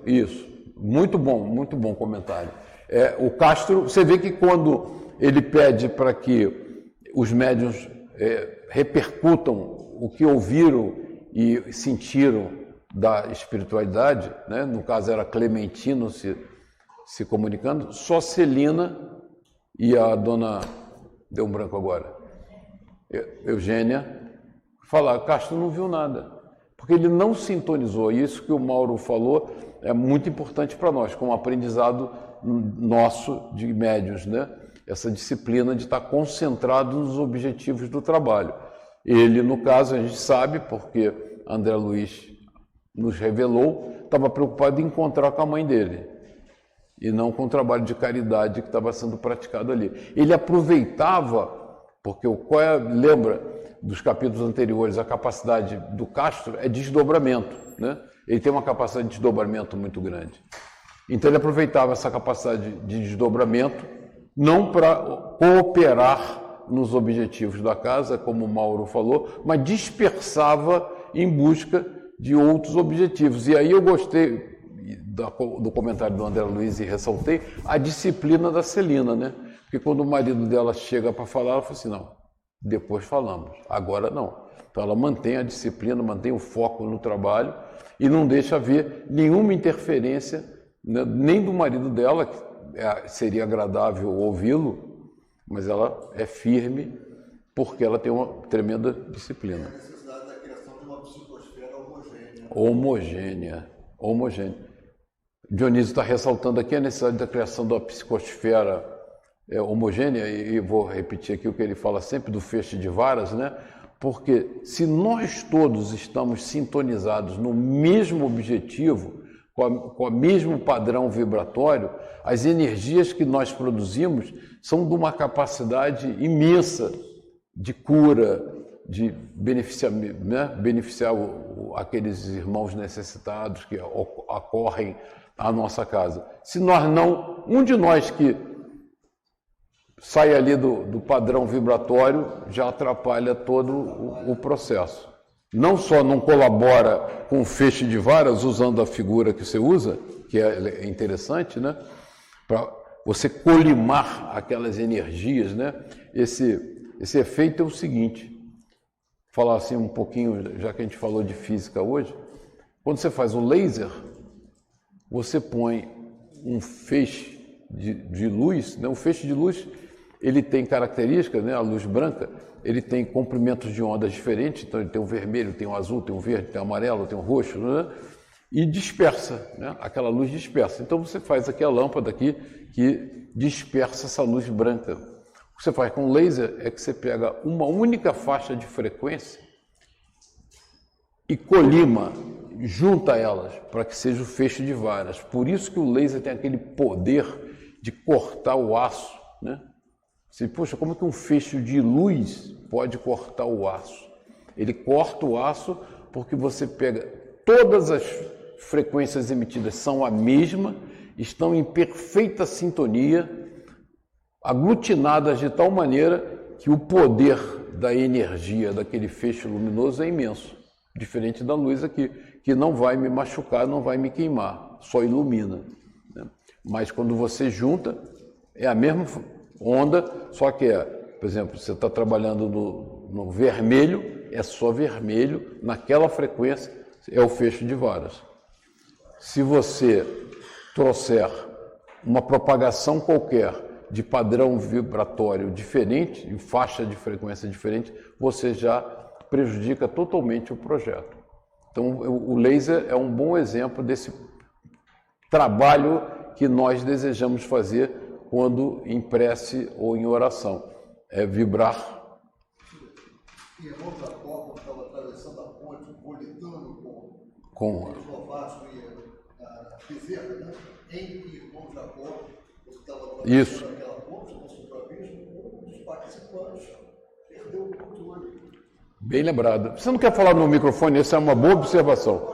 Isso. Muito bom comentário. O Castro, você vê que quando ele pede para que os médiuns repercutam o que ouviram e sentiram da espiritualidade, né? No caso era Clementino se comunicando, só Celina e a dona, deu um branco agora, Eugênia, falar, Castro não viu nada, porque ele não sintonizou. Isso que o Mauro falou é muito importante para nós, como aprendizado nosso de médiuns, né? Essa disciplina de estar concentrado nos objetivos do trabalho. Ele, no caso, a gente sabe, porque André Luiz nos revelou, estava preocupado em encontrar com a mãe dele, e não com o trabalho de caridade que estava sendo praticado ali. Ele aproveitava, porque lembra dos capítulos anteriores, a capacidade do Castro é desdobramento, né? Ele tem uma capacidade de desdobramento muito grande. Então ele aproveitava essa capacidade de desdobramento não para cooperar nos objetivos da casa, como o Mauro falou, mas dispersava em busca de outros objetivos. E aí eu gostei do comentário do André Luiz e ressaltei a disciplina da Celina, né? Porque quando o marido dela chega para falar, ela fala assim, não, depois falamos, agora não. Então ela mantém a disciplina, mantém o foco no trabalho e não deixa haver nenhuma interferência, né, nem do marido dela, que seria agradável ouvi-lo, mas ela é firme porque ela tem uma tremenda disciplina. A necessidade da criação de uma psicosfera homogênea. Dionísio está ressaltando aqui a necessidade da criação da psicosfera homogênea, e vou repetir aqui o que ele fala sempre do feixe de varas, né? Porque se nós todos estamos sintonizados no mesmo objetivo, com o mesmo padrão vibratório, as energias que nós produzimos são de uma capacidade imensa de cura, de beneficiar, né? Beneficiar aqueles irmãos necessitados que ocorrem à nossa casa. Se nós não, um de nós que sai ali do padrão vibratório, já atrapalha todo o processo. Não só não colabora com o feixe de varas, usando a figura que você usa, que é interessante, né? você colimar aquelas energias, né? Esse efeito é o seguinte, falar assim um pouquinho, já que a gente falou de física hoje, quando você faz um laser, você põe um feixe de luz, né? O feixe de luz, ele tem características, né? A luz branca, ele tem comprimentos de ondas diferentes, então ele tem o vermelho, tem o azul, tem o verde, tem o amarelo, tem o roxo, né? E dispersa, né? Aquela luz dispersa. Então você faz aqui a lâmpada aqui que dispersa essa luz branca. O que você faz com laser é que você pega uma única faixa de frequência e colima, junta elas para que seja o feixe de varas. Por isso que o laser tem aquele poder de cortar o aço, né? Você, poxa, como que um feixe de luz pode cortar o aço? Ele corta o aço porque você pega todas as frequências emitidas são a mesma, estão em perfeita sintonia, aglutinadas de tal maneira que o poder da energia daquele feixe luminoso é imenso, diferente da luz aqui, que não vai me machucar, não vai me queimar, só ilumina, né? Mas quando você junta, é a mesma onda, só que por exemplo, você está trabalhando no vermelho, é só vermelho, naquela frequência é o feixe de varas. Se você trouxer uma propagação qualquer de padrão vibratório diferente, em faixa de frequência diferente, você já prejudica totalmente o projeto. Então, o laser é um bom exemplo desse trabalho que nós desejamos fazer quando em prece ou em oração. É vibrar. E a outra porta estava atravessando a ponte, volitando com o Eslováquio e a Bezerra, né? Em Irmão Jacó, que estava atravessando aquela ponte, passou para abismo, um dos participantes perdeu o controle. Bem lembrado. Você não quer falar no microfone? Essa é uma boa observação.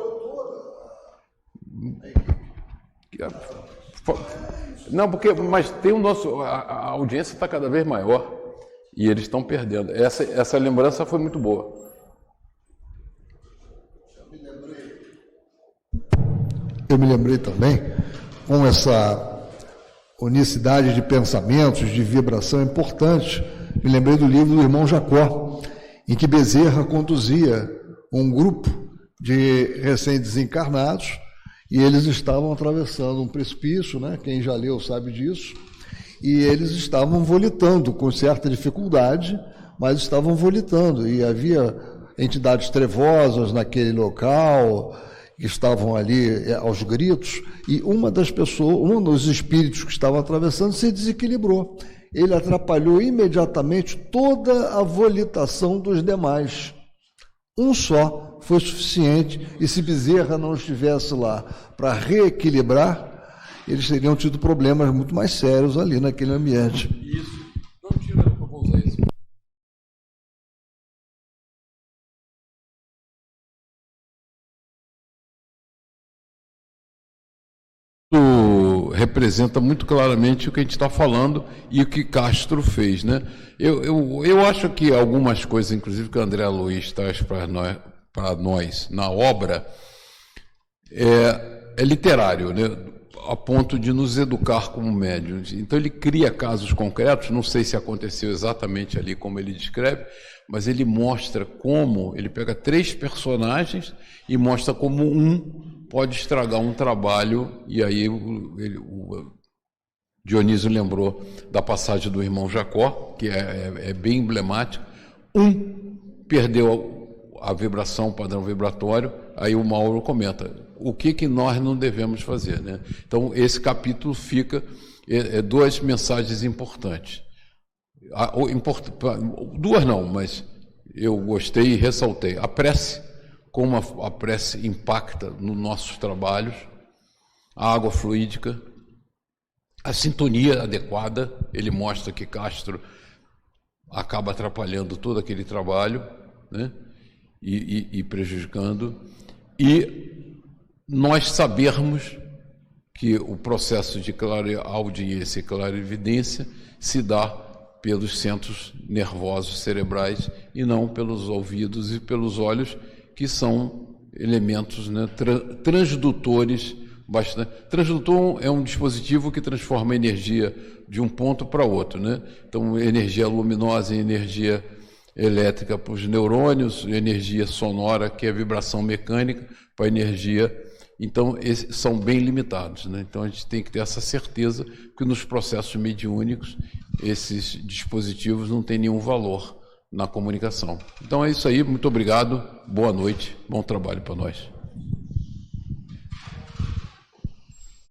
Não, mas tem o nosso. A audiência está cada vez maior e eles estão perdendo. Essa lembrança foi muito boa. Eu me lembrei também, com essa unicidade de pensamentos, de vibração importante, me lembrei do livro do Irmão Jacó, em que Bezerra conduzia um grupo de recém-desencarnados e eles estavam atravessando um precipício, né? Quem já leu sabe disso, e eles estavam volitando com certa dificuldade, mas estavam volitando, e havia entidades trevosas naquele local que estavam ali aos gritos, e uma das pessoas, um dos espíritos que estavam atravessando se desequilibrou. Ele atrapalhou imediatamente toda a volitação dos demais. Um só foi suficiente, e se Bezerra não estivesse lá para reequilibrar, eles teriam tido problemas muito mais sérios ali naquele ambiente. Isso. Não tira, eu vou usar isso. Representa muito claramente o que a gente está falando e o que Castro fez, né? Eu acho que algumas coisas, inclusive que o André Luiz traz para nós na obra, é literário, né? A ponto de nos educar como médiuns. Então ele cria casos concretos, não sei se aconteceu exatamente ali como ele descreve, mas ele mostra como, ele pega 3 personagens e mostra como um pode estragar um trabalho, e aí o Dionísio lembrou da passagem do Irmão Jacó, que é bem emblemática. Um perdeu a vibração, o padrão vibratório, aí o Mauro comenta, o que nós não devemos fazer, né? Então, esse capítulo fica, 2 mensagens importantes. Duas não, mas eu gostei e ressaltei. A prece, como a prece impacta nos nossos trabalhos, a água fluídica, a sintonia adequada, ele mostra que Castro acaba atrapalhando todo aquele trabalho, né? E prejudicando, e nós sabermos que o processo de clareaudiência e clarividência se dá pelos centros nervosos cerebrais e não pelos ouvidos e pelos olhos, que são elementos, né, transdutores bastante. Transdutor é um dispositivo que transforma a energia de um ponto para outro, né? Então, energia luminosa em energia elétrica para os neurônios, energia sonora, que é vibração mecânica, para energia. Então, esses são bem limitados, né? Então, a gente tem que ter essa certeza que nos processos mediúnicos, esses dispositivos não têm nenhum valor na comunicação. Então, é isso aí. Muito obrigado. Boa noite. Bom trabalho para nós.